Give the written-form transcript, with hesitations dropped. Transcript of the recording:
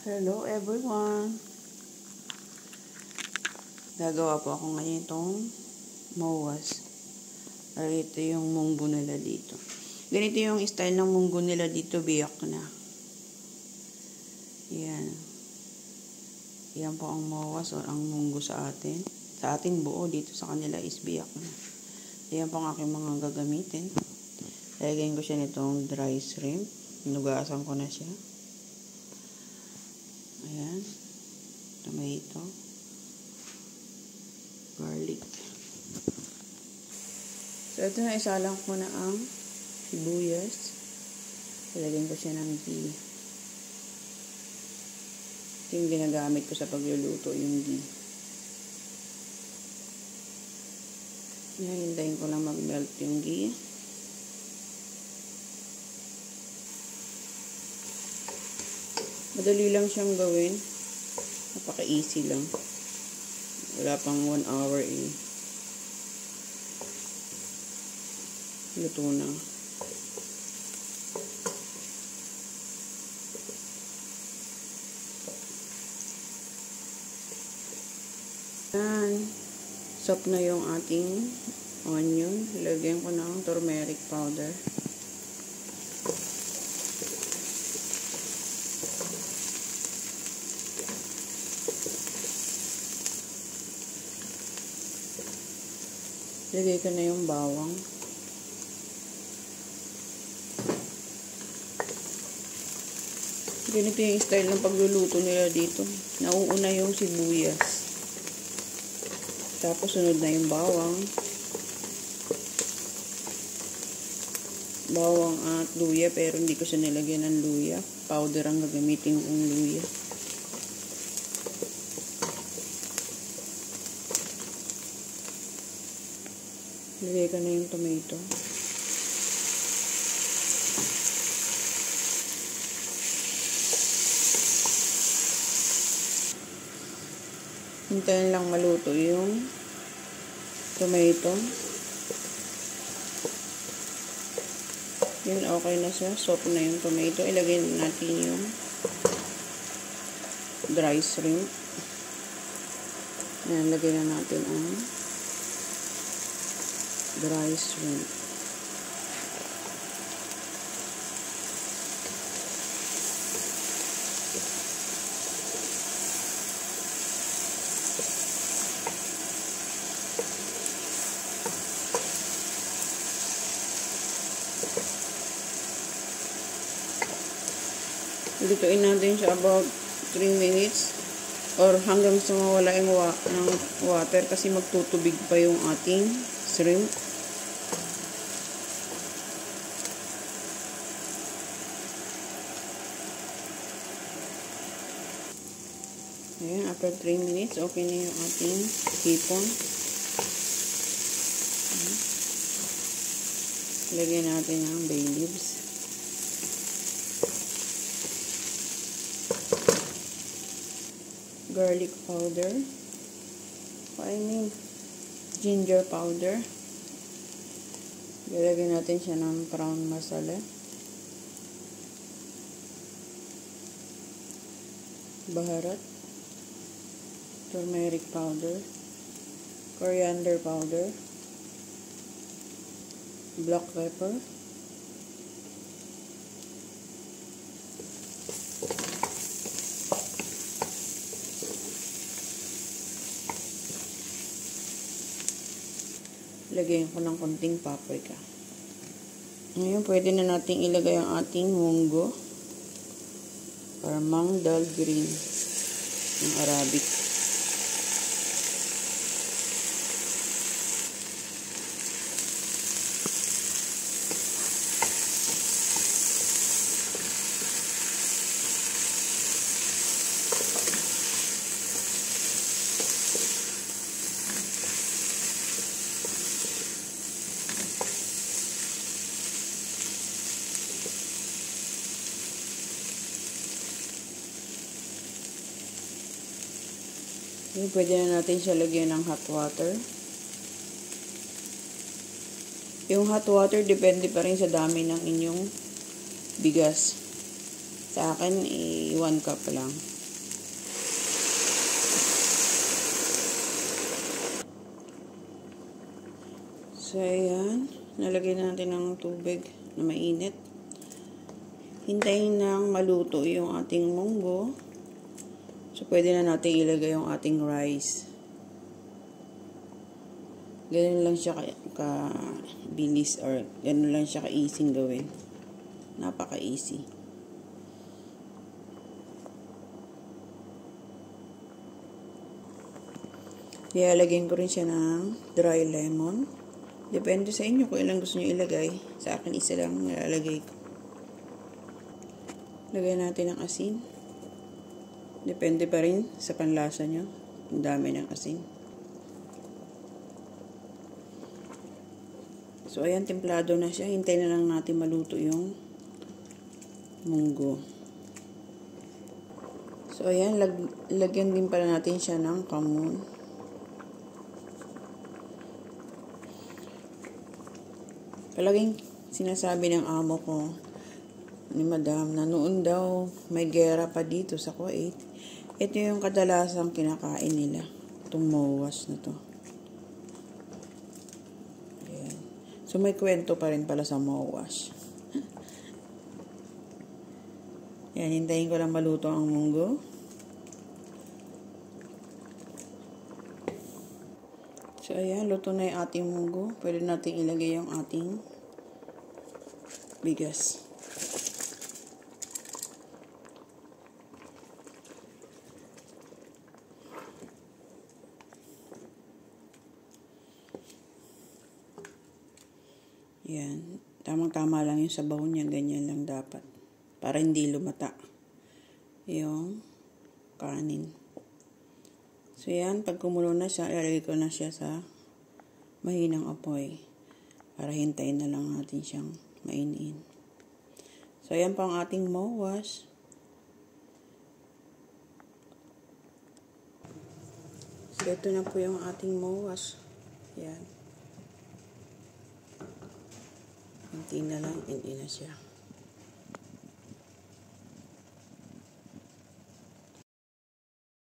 Hello everyone! Gagawa po ako ngayon itong mawas. Ito yung munggo nila dito. Ganito yung style ng munggo nila dito, biyak na. Yan. Yan po ang mawas o ang munggo sa atin. Sa atin buo, dito sa kanila is biyak na. Yan po ang aking mga gagamitin. Lagyan ko siya nitong dry shrimp. Nugasan ko na siya. Ayan. Tomato. Garlic. So, ito na, isalang ko na ang sibuyas. Ilagyan ko siya ng ghee. Ito yung ginagamit ko sa pagluluto, yung ghee. Hintayin ko lang mag-melt yung ghee. Madali lang siyang gawin. Napaka-easy lang. Wala pang 1 hour eh. Luto na. Yan. Soft na yung ating onion. Lagyan ko ng turmeric powder. Lagay ko na yung bawang. Ganito yung style ng pagluluto nila dito. Nauuna yung sibuyas. Tapos sunod na yung bawang. Bawang at luya, pero hindi ko siya nilagyan ng luya. Powder ang gagamitin kong luya. Lagay ko na yung tomato. Hintayin lang maluto yung tomato. Yun, okay na siya. Soft na yung tomato. Ilagay natin yung dry shrimp. Ayan, lagay na natin ang dry shrimp. Lutuin natin siya about 3 minutes or hanggang sa mawala yung ng water kasi magtutubig pa yung ating shrimp. Ayan, after 3 minutes, okay na yung ating hipon. Lagyan natin ng bay leaves. Garlic powder. Ginger powder. Lagyan natin siya ng brown masala. Baharat. Turmeric powder. Coriander powder. Black pepper. Lagyan ko ng konting paprika. Ngayon, pwede na nating ilagay ang ating munggo or mangdal green ng Arabic. Okay, pwede na natin siya lagyan ng hot water. Yung hot water, depende pa rin sa dami ng inyong bigas. Sa akin, 1 cup lang. So, ayan. Nalagay na natin ng tubig na mainit. Hintayin nang maluto yung ating munggo. So, pwede na natin ilagay yung ating rice. Ganun lang siya ka-bilis or ganun lang siya ka-easy gawin. Napaka-easy. Ilalagyan ko rin siya ng dry lemon. Depende sa inyo kung ilang gusto nyo ilagay. Sa akin, isa lang nilalagay ko. Lagyan natin ng asin. Depende pa rin sa panlasa nyo. Ang dami ng asin. So, ayan, templado na siya. Hintayin na lang natin maluto yung munggo. So, ayan, lagyan din pala natin siya ng kamon. Palaging sinasabi ng amo ko, ni Madam, na noon daw may gera pa dito sa Kuwait. Ito yung kadalasang kinakain nila. Itong mawas na to. Ayan. So, may kwento pa rin pala sa mawas. Ayan, hintayin ko lang maluto ang munggo. So, ayan, luto na yung ating munggo. Pwede natin ilagay yung ating bigas. Yan. Tamang-tama lang yung sabaw niya. Ganyan lang dapat. Para hindi lumata yung kanin. So, yan. Pag kumulo na siya, ilalagay ko na siya sa mahinang apoy. Para hintayin na lang natin siyang mainiin. So, yan pa ang ating mawas. So, ito na po yung ating mawas. Yan. Hintayin na lang, hindi na siya.